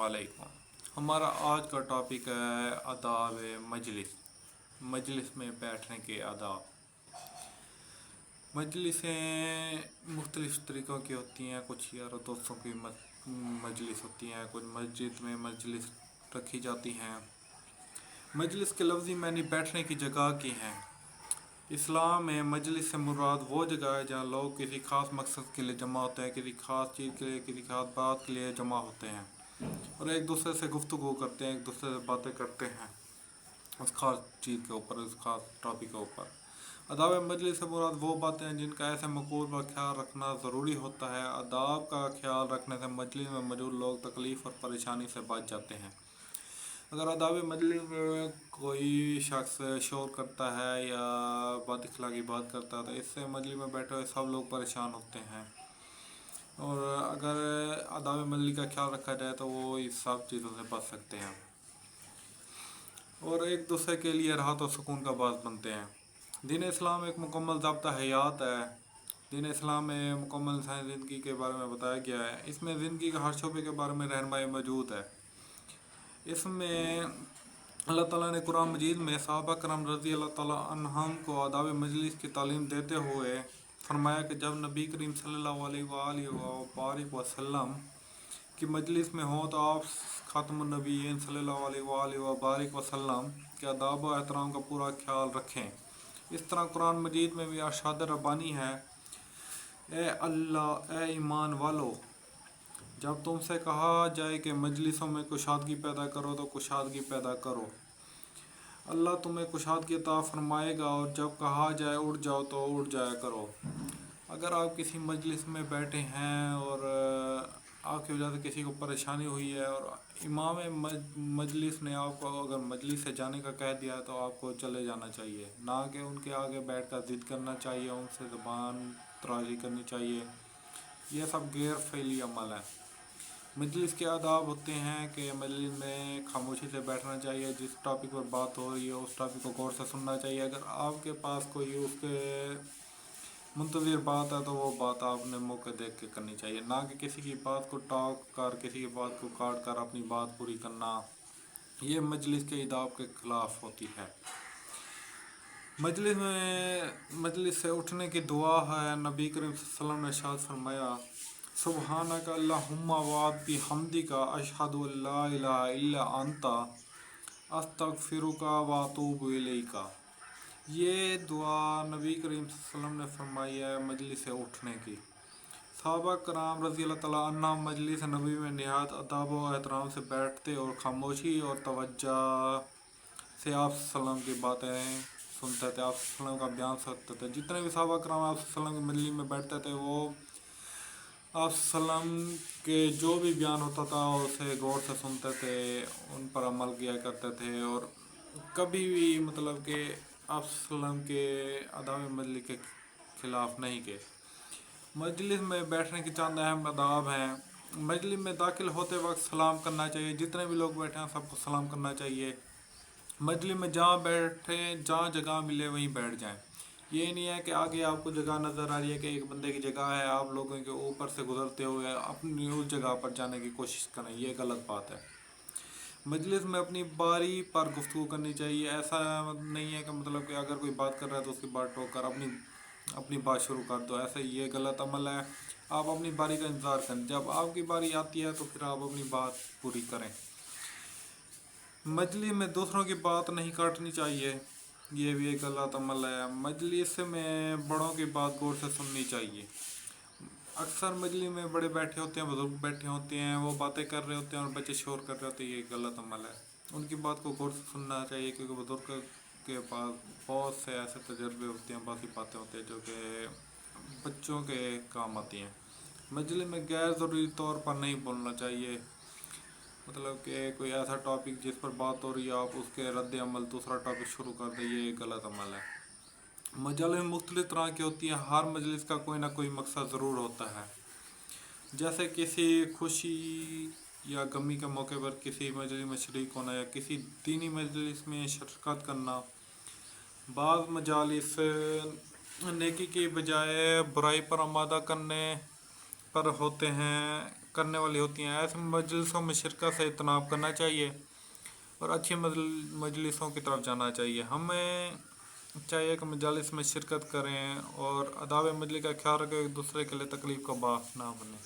वालेकुम। हमारा आज का टॉपिक है आदाब मजलिस। मजलिस में बैठने के आदाब। मजलिसें मुख्तलिफ़ तरीक़ों की होती हैं। कुछ यारों दोस्तों की मजलिस होती हैं, कुछ मस्जिद में मजलिस रखी जाती हैं। मजलिस के लफ्ज़ी मानी बैठने की जगह की हैं। इस्लाम में मजलिस से मुराद वो जगह है जहाँ लोग किसी ख़ास मकसद के लिए जमा होते हैं, किसी ख़ास चीज़ के लिए, किसी ख़ास बात के लिए जमा होते हैं और एक दूसरे से गुफ्तगू करते हैं, एक दूसरे से बातें करते हैं उस ख़ास चीज़ के ऊपर, उस ख़ास टॉपिक के ऊपर। आदाब मजलिस से मुराद वो बातें हैं जिनका ऐसे मकूल का ख्याल रखना ज़रूरी होता है। आदाब का ख्याल रखने से मजलिस में मौजूद लोग तकलीफ़ और परेशानी से बच जाते हैं। अगर आदाब मजलिस में कोई शख्स शोर करता है या बदअखलाक़ी बात करता है तो इससे मजलिस में बैठे हुए सब लोग परेशान होते हैं। और अगर आदाब मजलिस का ख्याल रखा जाए तो वो इस सब चीज़ों से बच सकते हैं और एक दूसरे के लिए राहत और सुकून का बास बनते हैं। दीन इस्लाम एक मुकम्मल ज़ाब्ता हयात है। दीन इस्लाम में मुकम्मल इंसानी ज़िंदगी के बारे में बताया गया है। इसमें ज़िंदगी के हर शोबे के बारे में रहनुमाई मौजूद है। इसमें अल्लाह ताला ने कुरान मजीद में सहाबा करम रज़ी अल्लाह ताला अन्हुम को आदाब मजलिस की तालीम देते हुए फरमाया कि जब नबी करीम सल्लल्लाहु अलैहि वसल्लम की मजलिस में हो तो आप ख़ातमुन नबीय्यीन सल्लल्लाहु अलैहि वसल्लम के आदाब व एहतराम का पूरा ख्याल रखें। इस तरह कुरान मजीद में भी अरशाद रब्बानी है, ए अल्लाह, ए ईमान वालो, जब तुमसे कहा जाए कि मजलिसों में कुशादगी पैदा करो तो कुशादगी पैदा करो, अल्लाह तुम्हें कुशादगी अता फरमाएगा, और जब कहा जाए उठ जाओ तो उठ जाया करो। अगर आप किसी मजलिस में बैठे हैं और आपकी वजह से किसी को परेशानी हुई है और इमाम मजलिस ने आपको अगर मजलिस से जाने का कह दिया तो आपको चले जाना चाहिए, ना कि उनके आगे बैठकर ज़िद करना चाहिए, उनसे ज़बान तराजी करनी चाहिए। यह सब गैर फ़ैली अमल है। मजलिस के आदाब होते हैं कि मजलिस में खामोशी से बैठना चाहिए। जिस टॉपिक पर बात हो रही है उस टॉपिक को गौर से सुनना चाहिए। अगर आपके पास कोई उसके मुंतज़िर बात है तो वो बात आपने मौके देख के करनी चाहिए, ना कि किसी की बात को टाक कर, किसी की बात को काट कर अपनी बात पूरी करना। ये मजलिस के आदाब के ख़िलाफ़ होती है। मजलिस से उठने की दुआ है। नबी करीम सल्लल्लाहु अलैहि वसल्लम ने इरशाद फरमाया, सुब्हानक अल्लाहुम्मा व बिहम्दिका अशहदु अल्ला इलाहा इल्ला अंता अस्तगफिरुका व अतूबु इलैका। ये दुआ नबी करीम सल्लल्लाहु अलैहि वसल्लम ने फरमाई है मजलिस से उठने की। सहाबा कराम रज़ी अल्लाह ताला अन्हुम मजलिस नबी में निहायत अदब और एहतराम से बैठते और खामोशी और तवज्जो से आप सल्लम की बातें सुनते थे, आप सल्लम का बयान सुनते थे। जितने भी सहाबा कराम आप सल्लम की मजलिस में बैठते थे वो आप सल्लम के जो भी बयान होता था उसे गौर से सुनते थे, उन पर अमल किया करते थे और कभी भी मतलब कि आप सल्लम के आदाब मजलिस के ख़िलाफ़ नहीं के। मजलिस में बैठने के चंद अहम आदाब हैं। मजलिस में दाखिल होते वक्त सलाम करना चाहिए। जितने भी लोग बैठे हैं सबको सलाम करना चाहिए। मजलिस में जहाँ बैठे, जहाँ जगह मिले वहीं बैठ जाएं। ये नहीं है कि आगे आपको जगह नज़र आ रही है कि एक बंदे की जगह है, आप लोगों के ऊपर से गुजरते हुए अपनी उस जगह पर जाने की कोशिश करें, ये गलत बात है। मजलिस में अपनी बारी पर गुफ्तगू करनी चाहिए। ऐसा नहीं है कि मतलब कि अगर कोई बात कर रहा है तो उसकी बात टोक कर अपनी बात शुरू कर दो, ऐसे ये गलत अमल है। आप अपनी बारी का इंतज़ार करें, जब आपकी बारी आती है तो फिर आप अपनी बात पूरी करें। मजलिस में दूसरों की बात नहीं काटनी चाहिए, ये भी एक गलत अमल है। मजलिस में बड़ों की बात गौर से सुननी चाहिए। अक्सर मजलिस में बड़े बैठे होते हैं, बुजुर्ग बैठे होते हैं, वो बातें कर रहे होते हैं और बच्चे शोर कर रहे होते हैं, ये गलत अमल है। उनकी बात को गौर से सुनना चाहिए क्योंकि बुजुर्ग के पास बहुत से ऐसे तजर्बे होते हैं, बाकी बातें होती हैं जो कि बच्चों के काम आती हैं। मजलिस में गैर ज़रूरी तौर पर नहीं बोलना चाहिए। मतलब कि कोई ऐसा टॉपिक जिस पर बात हो रही है आप उसके रद्द अमल दूसरा टॉपिक शुरू कर दें, ये गलत अमल है। मजलिस मुख्तलिफ़ तरह की होती है। हर मजलिस का कोई ना कोई मकसद ज़रूर होता है। जैसे किसी खुशी या गमी के मौके पर किसी मजलिस में शरीक होना या किसी दीनी मजलिस में शिरकत करना। बाज़ मजालिस नेकी की बजाय बुराई पर आमादा करने पर होते हैं। کرنے والی ہوتی ہیں. ایسے مجلسوں میں شرکت سے اجتناب کرنا چاہیے اور اچھی مجلسوں کی طرف جانا چاہیے. ہمیں چاہیے کہ مجالس میں شرکت کریں اور آداب مجلس کا خیال رکھیں، ایک دوسرے کے لیے تکلیف کا باعث نہ بنے.